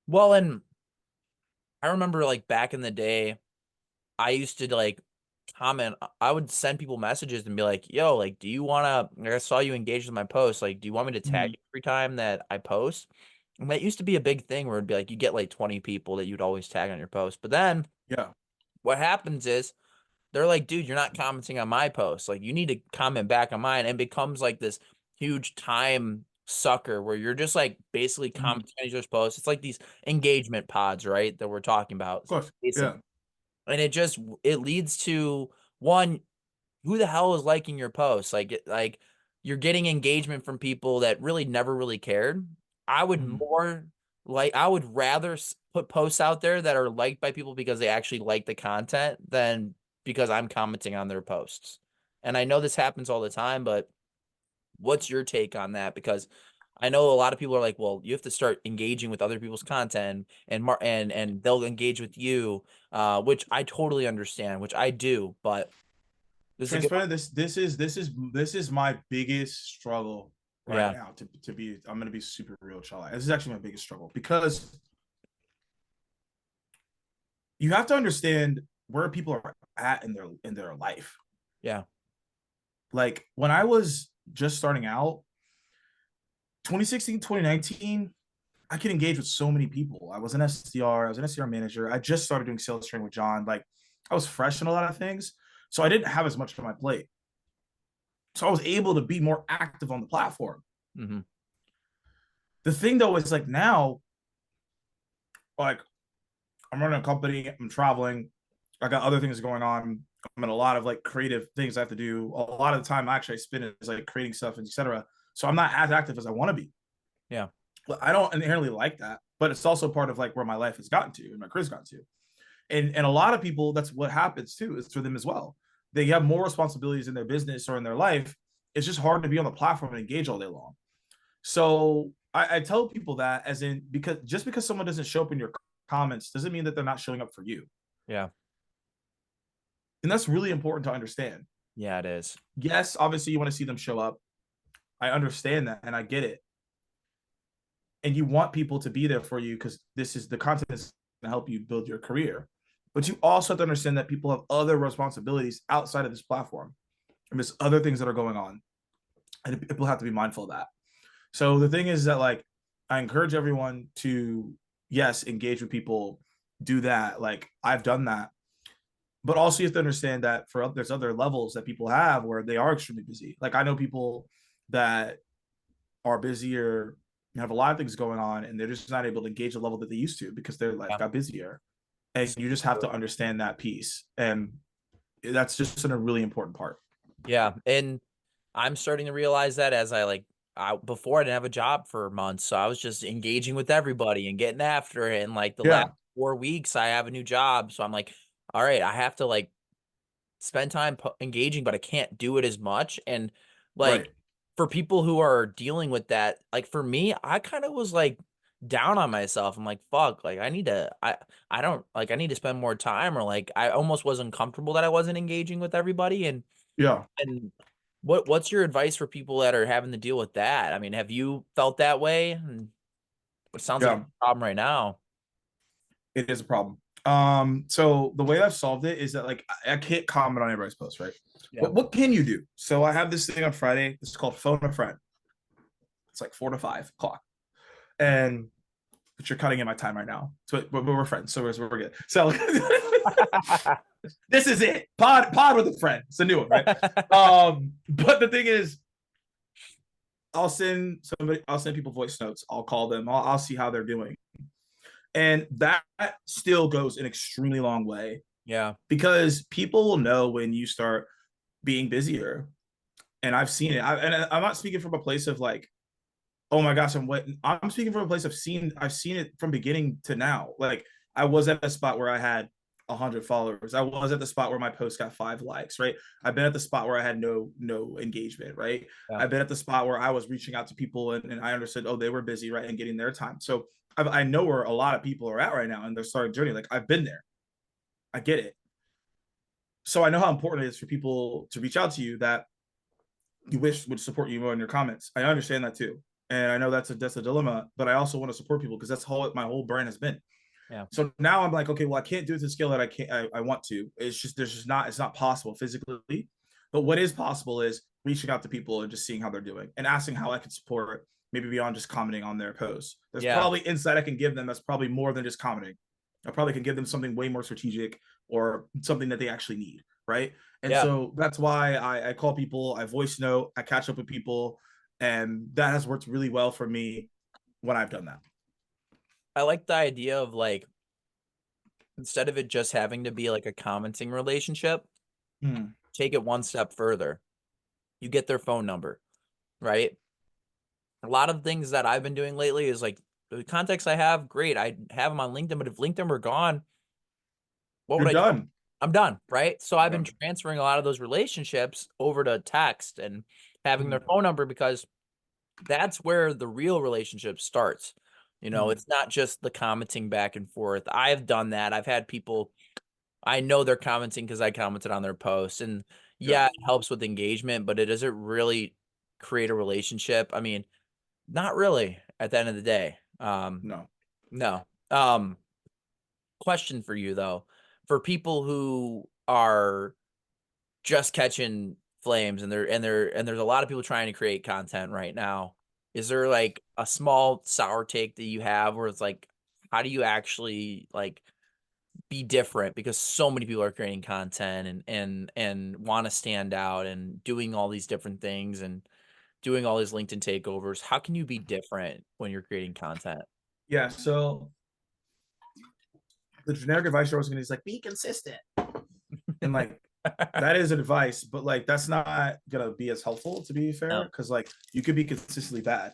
Well, and I remember like back in the day, I used to like comment. I would send people messages and be like, yo, like, do you want to, I saw you engage with my post. Like, do you want me to tag you every time that I post? And that used to be a big thing where it'd be like, you get like 20 people that you'd always tag on your post. But then what happens is they're like, dude, you're not commenting on my post. Like, you need to comment back on mine, and it becomes like this huge time sucker where you're just like basically commenting on each other's posts. It's like these engagement pods, right? That we're talking about. Of course. Yeah. And it leads to one, who the hell is liking your posts? Like you're getting engagement from people that really never really cared. I would I would rather put posts out there that are liked by people because they actually like the content than because I'm commenting on their posts. And I know this happens all the time, but what's your take on that? Because I know a lot of people are like, well, you have to start engaging with other people's content and they'll engage with you, which I totally understand, which I do, but this is my biggest struggle now to be, I'm going to be super real, Charlie. This is actually my biggest struggle because you have to understand where people are at in their life. Yeah. Like when I was just starting out, 2016, 2019, I could engage with so many people. I was an SDR, I was an SDR manager. I just started doing sales training with John. Like I was fresh in a lot of things. So I didn't have as much on my plate. So I was able to be more active on the platform. The thing though is like now, like I'm running a company, I'm traveling, I got other things going on. I'm in a lot of like creative things I have to do. A lot of the time actually I spend it is like creating stuff and etc. So I'm not as active as I want to be. Yeah. Well, I don't inherently like that, but it's also part of like where my life has gotten to and my career's gotten to. And a lot of people, that's what happens too, is for them as well. They have more responsibilities in their business or in their life. It's just hard to be on the platform and engage all day long. So I tell people that as in, because just because someone doesn't show up in your comments doesn't mean that they're not showing up for you. Yeah. And that's really important to understand. Yeah, it is. Yes, obviously you want to see them show up. I understand that and I get it. And you want people to be there for you because this is the content is going to help you build your career. But you also have to understand that people have other responsibilities outside of this platform. And there's other things that are going on. And people have to be mindful of that. So the thing is that like, I encourage everyone to, yes, engage with people, do that. Like I've done that. But also you have to understand that there's other levels that people have where they are extremely busy. Like I know people that are busier and have a lot of things going on and they're just not able to engage the level that they used to because their life got busier. And you just have to understand that piece. And that's just a really important part. Yeah. And I'm starting to realize that as before I didn't have a job for months. So I was just engaging with everybody and getting after it. And like the last 4 weeks I have a new job. So I'm like, all right, I have to like spend time engaging, but I can't do it as much. And like for people who are dealing with that, like for me, I kind of was like down on myself. I'm like, fuck, like I need to spend more time, or like I almost was uncomfortable that I wasn't engaging with everybody. And what's your advice for people that are having to deal with that? I mean, have you felt that way? And it sounds like a problem right now. It is a problem. So the way I've solved it is that like I can't comment on everybody's post, right? But what can you do? So I have this thing on Friday. It's called Phone a Friend. It's like 4 to 5 o'clock. But you're cutting in my time right now. So we're friends. So we're good. So this is it. Pod with a friend. It's a new one, right? But the thing is, I'll send people voice notes. I'll call them. I'll see how they're doing. And that still goes an extremely long way. Yeah. Because people will know when you start being busier. And I've seen it. And I'm not speaking from a place of like, oh my gosh, I'm speaking from a place I've seen it from beginning to now. Like I was at a spot where I had 100 followers. I was at the spot where my post got 5 likes, right? I've been at the spot where I had no engagement, right? Yeah. I've been at the spot where I was reaching out to people and I understood, oh, they were busy, right? And getting their time. So I know where a lot of people are at right now in their starting journey. Like I've been there. I get it. So I know how important it is for people to reach out to you that you wish would support you more in your comments. I understand that too. And I know that's a dilemma, but I also want to support people because that's how my whole brand has been. Yeah. So now I'm like, okay, well, I can't do it to the scale that I want to. It's not possible physically. But what is possible is reaching out to people and just seeing how they're doing and asking how I can support, maybe beyond just commenting on their posts. There's probably insight I can give them that's probably more than just commenting. I probably can give them something way more strategic or something that they actually need, right? And so that's why I call people, I voice note, I catch up with people, and that has worked really well for me when I've done that. I like the idea of like, instead of it just having to be like a commenting relationship, take it one step further. You get their phone number, right? A lot of things that I've been doing lately is like, the contacts I have, great. I have them on LinkedIn, but if LinkedIn were gone, what would I do? I'm done, right? So I've been transferring a lot of those relationships over to text and having their phone number because that's where the real relationship starts. You know, it's not just the commenting back and forth. I've done that. I've had people, I know they're commenting because I commented on their posts. And yeah, it helps with engagement, but it doesn't really create a relationship. I mean, not really at the end of the day. No. Question for you though. For people who are just catching flames and there's a lot of people trying to create content right now, is there like a small sour take that you have where it's like, how do you actually like be different, because so many people are creating content and want to stand out and doing all these different things and doing all these LinkedIn takeovers? How can you be different when you're creating content? Yeah, so the generic advice you're always going to is like, be consistent. And like, that is advice, but like, that's not going to be as helpful, to be fair, because like, you could be consistently bad.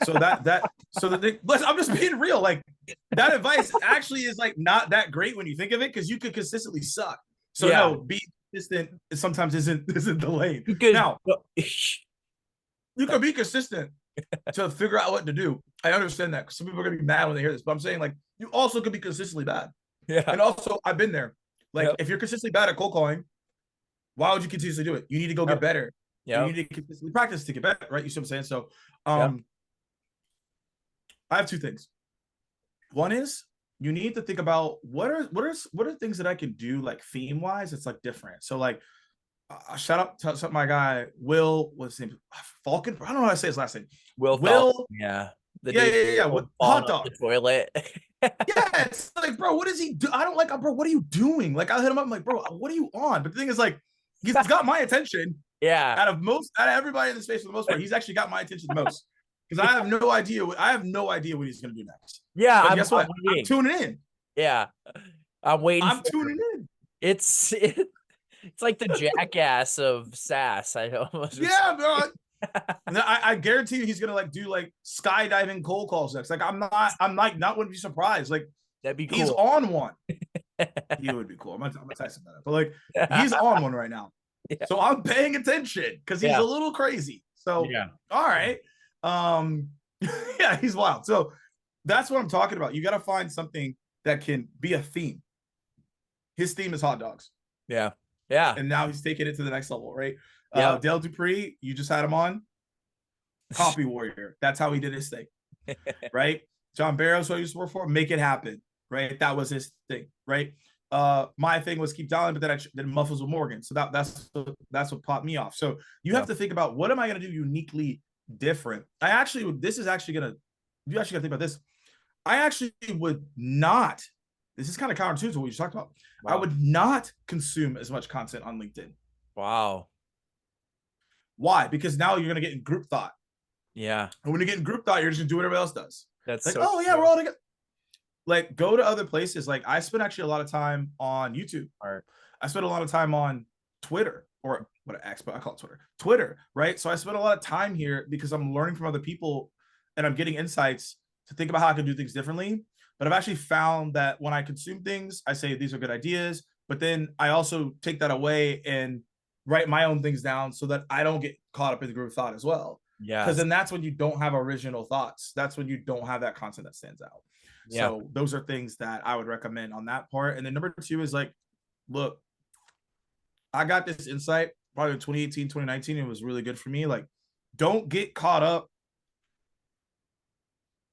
So I'm just being real. Like, that advice actually is like not that great when you think of it, because you could consistently suck. So no, be consistent sometimes isn't the lane. Now, you can be consistent to figure out what to do. I understand that, because some people are gonna be mad when they hear this, but I'm saying like, you also could be consistently bad. Yeah. And also, I've been there. Like, if you're consistently bad at cold calling, why would you continuously do it? You need to go get better. You need to consistently practice to get better, right? You see what I'm saying? So I have 2 things. One is, you need to think about what are things that I can do like theme wise. It's like different. So like, shout out to my guy Will. What's his name? Falcon. I don't know how to say his last name. Will. Falcon, yeah. With hot dog. The toilet. Yeah, it's like, bro, what does he do? I don't like, bro, what are you doing? Like, I'll hit him up. I'm like, bro, what are you on? But the thing is, like, he's got my attention. Yeah. Out of everybody in the space for the most part, he's actually got my attention the most. Because I have no idea what he's gonna do next. Yeah, but guess what? I'm tuning in. Yeah, I'm waiting. I'm tuning in. It's like the jackass of SaaS. I almost. Yeah, bro. I guarantee you, he's gonna like do like skydiving cold calls next. Like, I'm not wouldn't be surprised. Like, that'd be cool. He's on one. He would be cool. I'm gonna text him that. But like, he's on one right now. Yeah. So I'm paying attention because he's a little crazy. So all right. Yeah, he's wild. So that's what I'm talking about. You got to find something that can be a theme. His theme is hot dogs. Yeah. And now he's taking it to the next level, right? Dale Dupree, you just had him on. Copy warrior. That's how he did his thing, right? John Barrows, who I used to work for, make it happen, right? That was his thing, right? My thing was keep dialing, but then I did muffles with Morgan. So that's what popped me off. So you have to think about, what am I going to do uniquely different? You actually got to think about this. I actually would not, this is kind of counterintuitive to what you talked about. Wow. I would not consume as much content on LinkedIn. Wow. Why? Because now you're going to get in group thought. Yeah. And when you get in group thought, you're just gonna do what everybody else does. That's Like, so oh yeah, true. we're all together. Like, go to other places. Like, I spend actually a lot of time on YouTube. Art. I spend a lot of time on Twitter, or what X, but I call it Twitter, right? So I spend a lot of time here because I'm learning from other people and I'm getting insights to think about how I can do things differently. But I've actually found that when I consume things, I say these are good ideas, but then I also take that away and write my own things down so that I don't get caught up in the group of thought as well. Because Yes. then that's when you don't have original thoughts. That's when you don't have that content that stands out. Yeah. So those are things that I would recommend on that part. And then number 2 is like, look, I got this insight probably in 2018, 2019. It was really good for me. Like, don't get caught up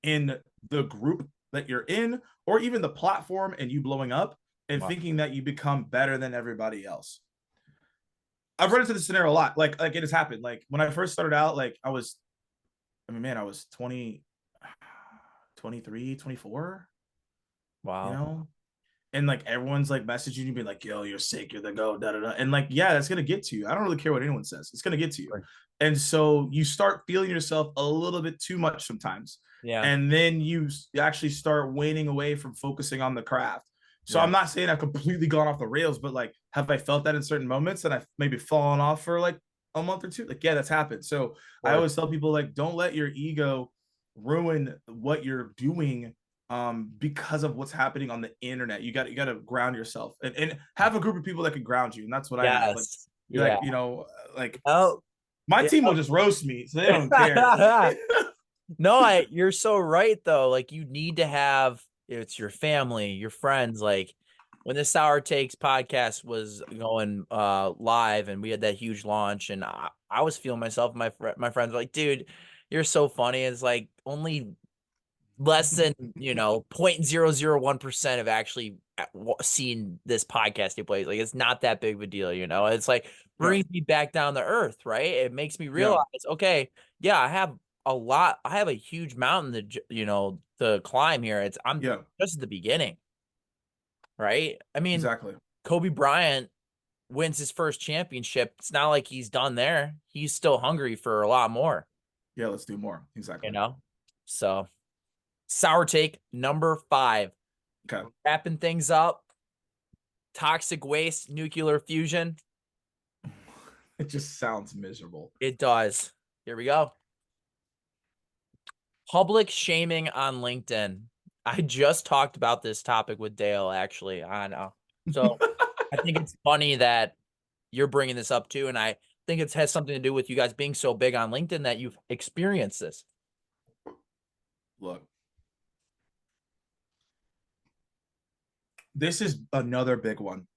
in the group that you're in or even the platform and you blowing up and Wow. thinking that you become better than everybody else. I've run into this scenario a lot. Like it has happened. Like when I first started out, like I was 20, 23, 24, you Wow. know? And like everyone's like messaging you, be like, yo, you're sick, you're the go, da da da. And like, yeah, that's gonna get to you. I don't really care what anyone says, it's gonna get to you. Right. And so you start feeling yourself a little bit too much sometimes. Yeah. And then you actually start waning away from focusing on the craft. So Yeah. I'm not saying I've completely gone off the rails, but like, have I felt that in certain moments and I've maybe fallen off for like a month or two? Like, yeah, that's happened. So I always tell people, like, don't let your ego ruin what you're doing because of what's happening on the internet. You got to ground yourself and have a group of people that can ground you. And that's what I have. Like, Yes. you're Yeah. like, like Oh, my yeah. team will just roast me, so they don't care. No, you're so right though. Like you need to have it's your family, your friends. Like when the Sour Takes podcast was going live and we had that huge launch and I was feeling myself. My friends were like, dude, you're so funny. It's like only less than 0.001% have actually seen this podcast take place. Like it's not that big of a deal. It's like Yeah, brings me back down to earth, right? It makes me yeah, realize, okay, yeah, I have a huge mountain to climb here. I'm yeah, just at the beginning, right? I mean, exactly. Kobe Bryant wins his first championship. It's not like he's done there. He's still hungry for a lot more, Yeah, let's do more. you Exactly. know? So sour take number 5. Okay. Wrapping things up. Toxic waste, nuclear fusion. It just sounds miserable. It does. Here we go. Public shaming on LinkedIn. I just talked about this topic with Dale, actually. I know. So I think it's funny that you're bringing this up too. And I think it has something to do with you guys being so big on LinkedIn that you've experienced this. Look, this is another big one.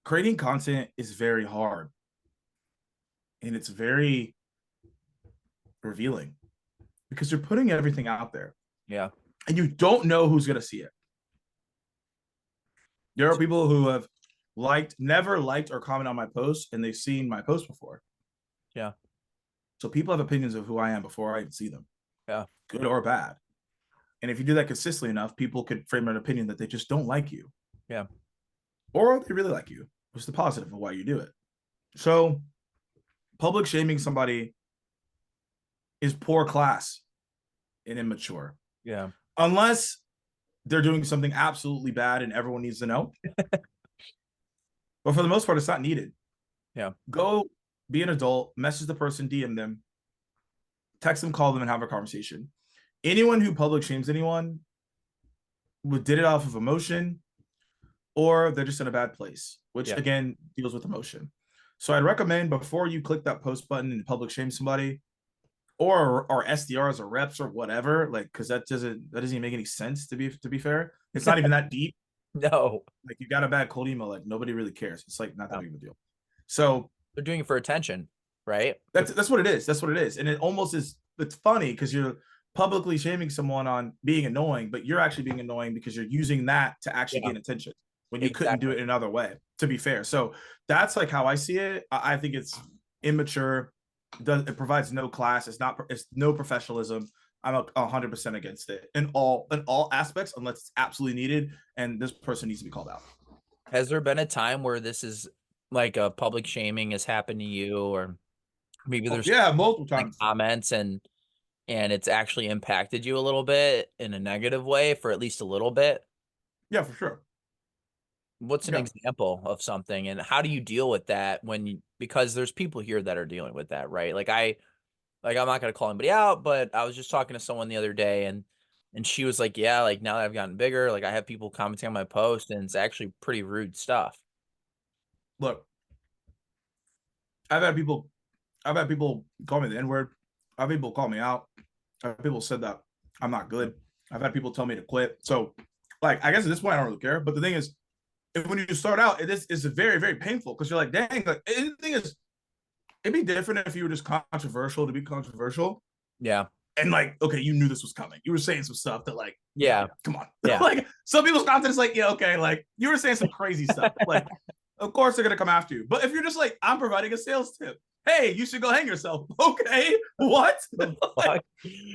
Creating content is very hard and it's very revealing because you're putting everything out there. Yeah. And you don't know who's going to see it. There are people who have never liked or commented on my posts, and they've seen my post before. Yeah. So people have opinions of who I am before I even see them. Yeah. Good or bad. And if you do that consistently enough, people could frame an opinion that they just don't like you. Yeah. Or they really like you, which is the positive of why you do it. So public shaming somebody is poor class and immature. Yeah. Unless they're doing something absolutely bad and everyone needs to know. But for the most part, it's not needed. Yeah. Go be an adult, message the person, DM them, text them, call them, and have a conversation. Anyone who public shames anyone did it off of emotion, or they're just in a bad place, which again deals with emotion. So I'd recommend before you click that post button and public shame somebody, or SDRs or reps or whatever, like, because that doesn't even make any sense, to be fair. It's not even that deep. No. Like, you got a bad cold email, like nobody really cares. It's like not that big of a deal. So they're doing it for attention, right? That's what it is. That's what it is. And it almost is. It's funny because you're publicly shaming someone on being annoying, but you're actually being annoying because you're using that to actually gain attention when you couldn't do it in another way, to be fair. So that's like how I see it. I think it's immature. It provides no class. It's no professionalism. I'm 100% against it in all aspects, unless it's absolutely needed. And this person needs to be called out. Has there been a time where this is like a public shaming has happened to you, or? Maybe there's Yeah, multiple like times. comments and it's actually impacted you a little bit in a negative way for at least a little bit. Yeah, for sure. What's an Yeah. example of something, and how do you deal with that because there's people here that are dealing with that, right? I'm not going to call anybody out, but I was just talking to someone the other day and she was like, yeah, like now that I've gotten bigger, like I have people commenting on my post and it's actually pretty rude stuff. Look, I've had people I've had people call me the N-word. I've had people call me out. I've had people said that I'm not good. I've had people tell me to quit. So, like, I guess at this point I don't really care. But the thing is, when you start out, it is very, very painful because you're like, dang. Like, the thing is, it'd be different if you were just controversial to be controversial. Yeah. And like, okay, you knew this was coming. You were saying some stuff that, like, Yeah. come on. Yeah. Like, some people's content is like, yeah, okay, like you were saying some crazy stuff. Like, of course they're gonna come after you. But if you're just like, I'm providing a sales tip, hey, you should go hang yourself. Okay, what? Like,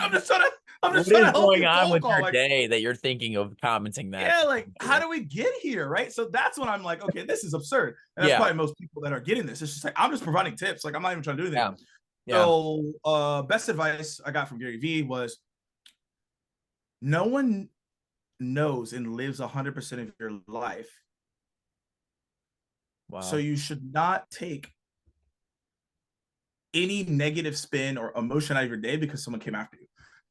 I'm just trying to help going you on with call. your Like, day that you're thinking of commenting that? yeah, like, how do we get here, right? So that's when I'm like, okay, this is absurd, and that's Yeah. probably most people that are getting this. It's just like, I'm just providing tips. Like, I'm not even trying to do anything. Yeah. Yeah. So, best advice I got from Gary Vee was, no one knows and lives 100% of your life. Wow. So you should not take any negative spin or emotion out of your day because someone came after you,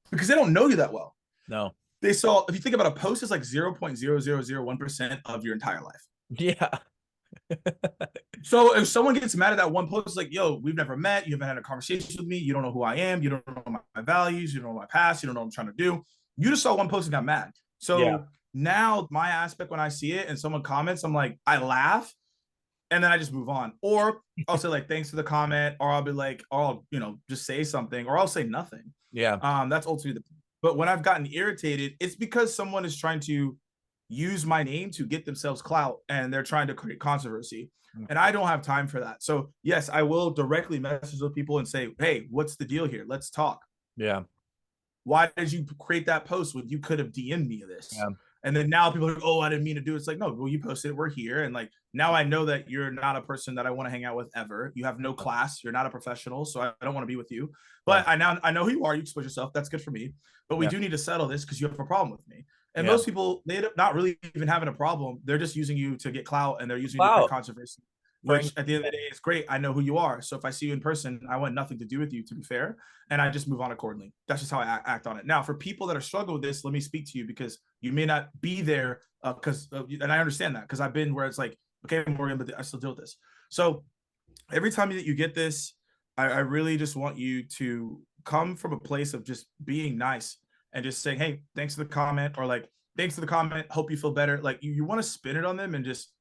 because they don't know you that well. No. They saw, if you think about a post, it's like 0.0001% of your entire life. Yeah. So if someone gets mad at that one post, it's like, yo, we've never met. You haven't had a conversation with me. You don't know who I am. You don't know my values. You don't know my past. You don't know what I'm trying to do. You just saw one post and got mad. So now my aspect, when I see it and someone comments, I'm like, I laugh and then I just move on. Or I'll say like, thanks for the comment, or I'll be like, or I'll, just say something, or I'll say nothing. Yeah. That's ultimately but when I've gotten irritated, it's because someone is trying to use my name to get themselves clout and they're trying to create controversy. And I don't have time for that. So yes, I will directly message those people and say, hey, what's the deal here? Let's talk. Yeah. Why did you create that post when you could have DM'd me this? Yeah. And then now people are like, oh, I didn't mean to do it. It's like, no, well, you posted it. We're here. And like, now I know that you're not a person that I want to hang out with ever. You have no class. You're not a professional. So I don't want to be with you. But I know who you are. You expose yourself. That's good for me. But we do need to settle this because you have a problem with me. And most people, they end up not really even having a problem. They're just using you to get clout, and they're using you to create controversy. Which at the end of the day, it's great. I know who you are. So if I see you in person, I want nothing to do with you, to be fair. And I just move on accordingly. That's just how I act on it. Now, for people that are struggling with this, let me speak to you, because you may not be there and I understand that, because I've been where it's like, okay, Morgan, but I still deal with this. So every time that you get this, I really just want you to come from a place of just being nice and just saying, hey, thanks for the comment, or like, thanks for the comment. Hope you feel better. Like you want to spin it on them and just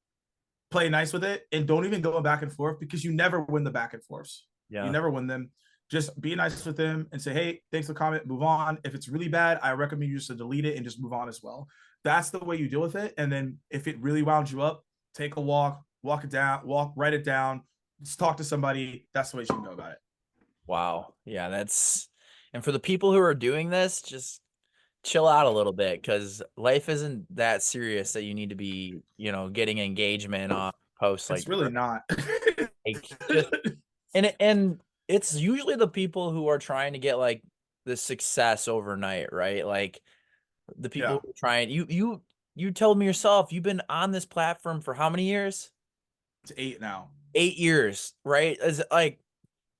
play nice with it, and don't even go back and forth, because you never win the back and forths. You never win them. Just be nice with them and say, hey, thanks for the comment, move on. If it's really bad, I recommend you just to delete it and just move on as well. That's the way you deal with it. And then if it really wound you up, take a walk, write it down, just talk to somebody. That's the way you can go about it. Wow. Yeah, and for the people who are doing this, just chill out a little bit, because life isn't that serious that you need to be, getting engagement on posts like it's really not. and it's usually the people who are trying to get like the success overnight, right? Like the people who are trying. You told me yourself, you've been on this platform for how many years? It's 8 now. 8 years, right? Is like,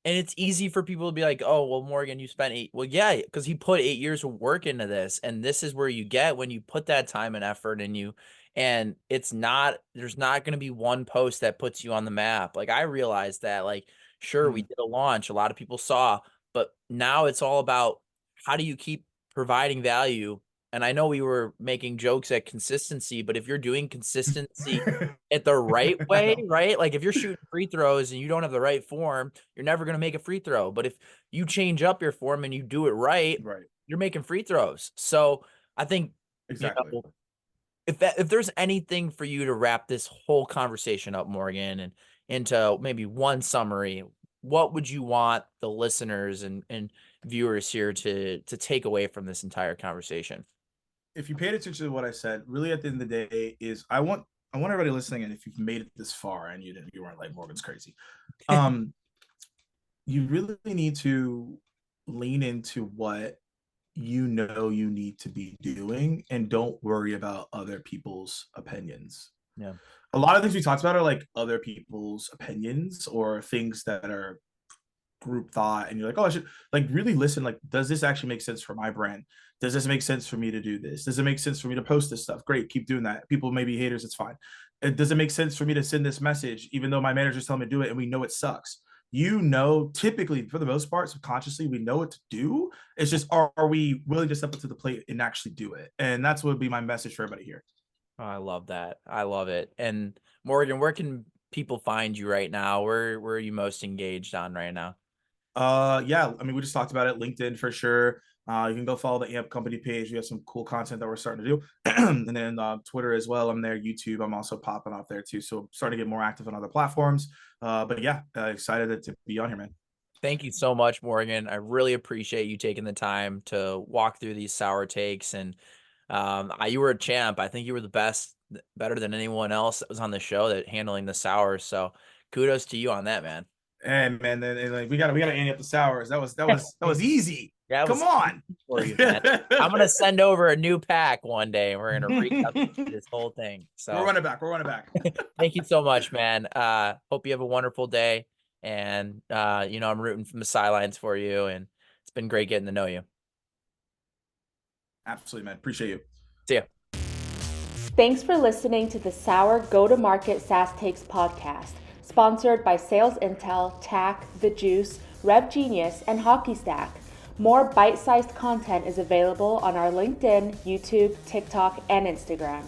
and it's easy for people to be like, oh, well, Morgan, you spent 8. Well, yeah, because he put 8 years of work into this. And this is where you get when you put that time and effort in you. And there's not going to be one post that puts you on the map. Like, I realized that, like, sure, we did a launch, a lot of people saw, but now it's all about how do you keep providing value. And I know we were making jokes at consistency, but if you're doing consistency at the right way, right? Like if you're shooting free throws and you don't have the right form, you're never going to make a free throw. But if you change up your form and you do it right, you're making free throws. So I think exactly. If there's anything for you to wrap this whole conversation up, Morgan, and into maybe one summary, what would you want the listeners and viewers here to take away from this entire conversation? If you paid attention to what I said, really at the end of the day is I want everybody listening, and if you've made it this far and you weren't like, Morgan's crazy, you really need to lean into what you know you need to be doing and don't worry about other people's opinions. Yeah. A lot of things we talked about are like other people's opinions or things that are group thought, and you're like, oh, I should like really listen. Like, does this actually make sense for my brand? Does this make sense for me to do this? Does it make sense for me to post this stuff? Great, keep doing that. People may be haters, it's fine. Does it make sense for me to send this message, even though my manager's telling me to do it and we know it sucks? You know, typically for the most part, subconsciously, we know what to do. It's just, are we willing to step up to the plate and actually do it? And that's what would be my message for everybody here. Oh, I love that. I love it. And Morgan, where can people find you right now? Where are you most engaged on right now? Yeah, I mean, we just talked about it. LinkedIn for sure. You can go follow the AMP company page. We have some cool content that we're starting to do. And then Twitter as well. I'm there. YouTube, I'm also popping off there too. So I'm starting to get more active on other platforms. But yeah, excited to be on here, man. Thank you so much, Morgan. I really appreciate you taking the time to walk through these sour takes. And you were a champ. I think you were the best, better than anyone else that was on the show that handling the sours. So kudos to you on that, man. And man, then like, we gotta ante up the sours. That was easy. That Come was on. for you, man. I'm gonna send over a new pack one day, and we're gonna recap this whole thing. So We're running back. thank you so much, man. Hope you have a wonderful day. And I'm rooting from the sidelines for you, and it's been great getting to know you. Absolutely, man. Appreciate you. See ya. Thanks for listening to the Sour Go-to-Market SaaS Takes podcast, sponsored by Sales Intel, TAC, The Juice, Rev Genius, and Hockey Stack. More bite-sized content is available on our LinkedIn, YouTube, TikTok, and Instagram.